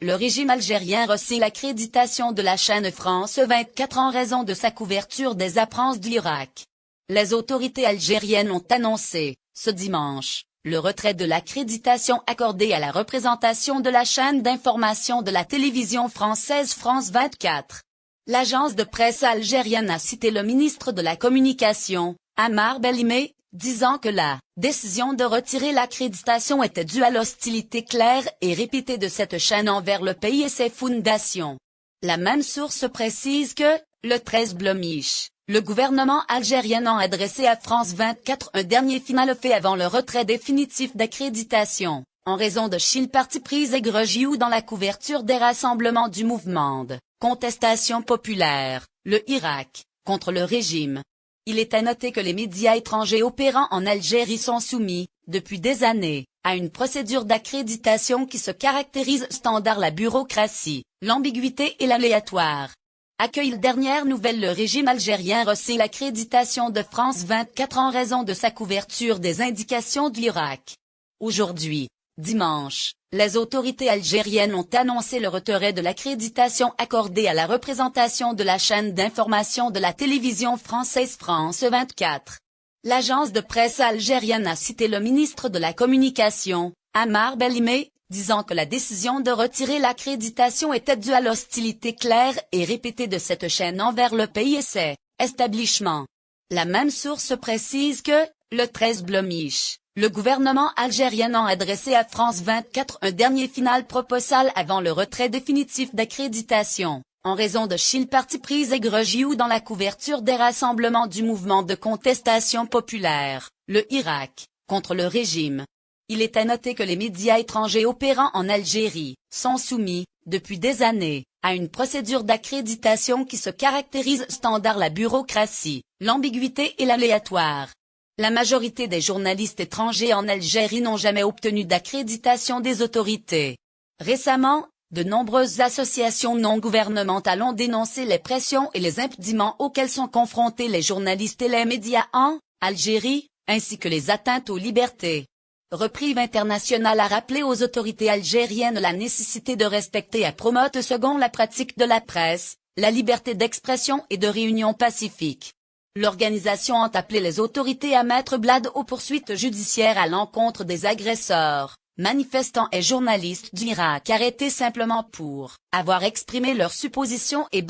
le régime algérien reçoit l'accréditation de la chaîne France 24 en raison de sa couverture des apparences de l'Irak. Les autorités algériennes ont annoncé, ce dimanche, le retrait de l'accréditation accordée à la représentation de la chaîne d'information de la télévision française France 24. L'agence de presse algérienne a cité le ministre de la Communication, Ammar Bellimé, disant que la décision de retirer l'accréditation était due à l'hostilité claire et répétée de cette chaîne envers le pays et ses fondations. La même source précise que, le 13 Blomich, le gouvernement algérien a adressé à France 24 un dernier final fait avant le retrait définitif d'accréditation, en raison de Chil parti pris et Gregiou dans la couverture des rassemblements du mouvement de contestation populaire, le Irak, contre le régime. Il est à noter que les médias étrangers opérant en Algérie sont soumis, depuis des années, à une procédure d'accréditation qui se caractérise standard la bureaucratie, l'ambiguïté et l'aléatoire. Accueille dernière nouvelle le régime algérien reçoit l'accréditation de France 24 en raison de sa couverture des indications de l'Irak. Aujourd'hui, dimanche, les autorités algériennes ont annoncé le retrait de l'accréditation accordée à la représentation de la chaîne d'information de la télévision française France 24. L'agence de presse algérienne a cité le ministre de la Communication, Ammar Bellimé, disant que la décision de retirer l'accréditation était due à l'hostilité claire et répétée de cette chaîne envers le pays et ses établissements. La même source précise que, le 13 Blomich, le gouvernement algérien a adressé à France 24 un dernier final proposal avant le retrait définitif d'accréditation, en raison de Chil parti pris et Gregiou dans la couverture des rassemblements du mouvement de contestation populaire, le Irak, contre le régime. Il est à noter que les médias étrangers opérant en Algérie sont soumis, depuis des années, à une procédure d'accréditation qui se caractérise standard la bureaucratie, l'ambiguïté et l'aléatoire. La majorité des journalistes étrangers en Algérie n'ont jamais obtenu d'accréditation des autorités. Récemment, de nombreuses associations non gouvernementales ont dénoncé les pressions et les impédiments auxquels sont confrontés les journalistes et les médias en Algérie, ainsi que les atteintes aux libertés. Reprieve International a rappelé aux autorités algériennes la nécessité de respecter et promouvoir selon la pratique de la presse, la liberté d'expression et de réunion pacifique. L'organisation a appelé les autorités à mettre blade aux poursuites judiciaires à l'encontre des agresseurs, manifestants et journalistes d'Irak arrêtés simplement pour avoir exprimé leurs suppositions et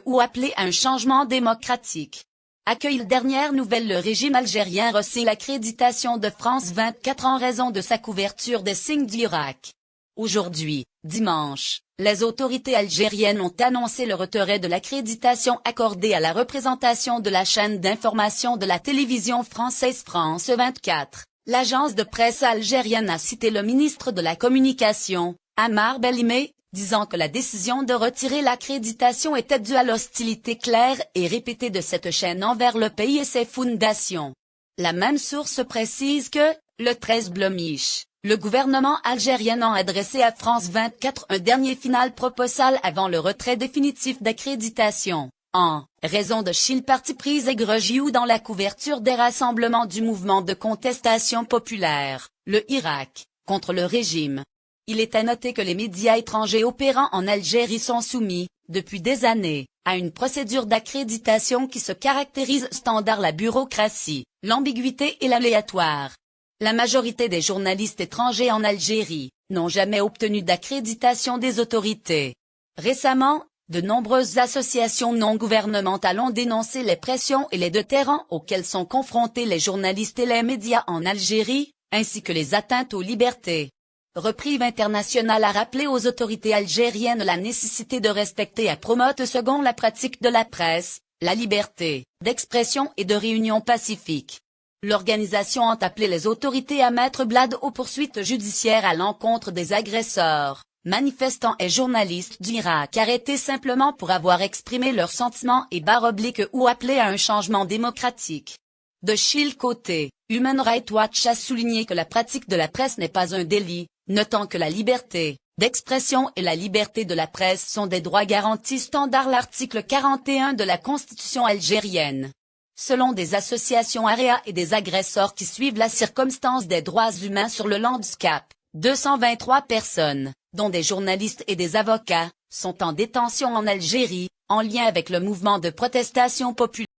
ou appelé à un changement démocratique. Accueille dernière nouvelle le régime algérien reçoit l'accréditation de France 24 en raison de sa couverture des signes d'Irak. Aujourd'hui, dimanche, les autorités algériennes ont annoncé le retrait de l'accréditation accordée à la représentation de la chaîne d'information de la télévision française France 24. L'agence de presse algérienne a cité le ministre de la Communication, Ammar Bellimé, disant que la décision de retirer l'accréditation était due à l'hostilité claire et répétée de cette chaîne envers le pays et ses fondations. La même source précise que, le 13 Blomich, le gouvernement algérien a adressé à France 24 un dernier final proposal avant le retrait définitif d'accréditation, en raison de Chil parti pris et Gregiou dans la couverture des rassemblements du mouvement de contestation populaire, le Irak, contre le régime. Il est à noter que les médias étrangers opérant en Algérie sont soumis, depuis des années, à une procédure d'accréditation qui se caractérise standard la bureaucratie, l'ambiguïté et l'aléatoire. La majorité des journalistes étrangers en Algérie n'ont jamais obtenu d'accréditation des autorités. Récemment, de nombreuses associations non gouvernementales ont dénoncé les pressions et les déterrents auxquels sont confrontés les journalistes et les médias en Algérie, ainsi que les atteintes aux libertés. Reprieve International a rappelé aux autorités algériennes la nécessité de respecter et promouvoir selon la pratique de la presse, la liberté d'expression et de réunion pacifique. L'organisation a appelé les autorités à mettre blade aux poursuites judiciaires à l'encontre des agresseurs, manifestants et journalistes d'Irak arrêtés simplement pour avoir exprimé leurs sentiments et ou appelé à un changement démocratique. De Chil côté, Human Rights Watch a souligné que la pratique de la presse n'est pas un délit, notant que la liberté d'expression et la liberté de la presse sont des droits garantis standard l'article 41 de la Constitution algérienne. Selon des associations AREA et des agresseurs qui suivent la circonstance des droits humains sur le landscape 223 personnes, dont des journalistes et des avocats, sont en détention en Algérie, en lien avec le mouvement de protestation populaire.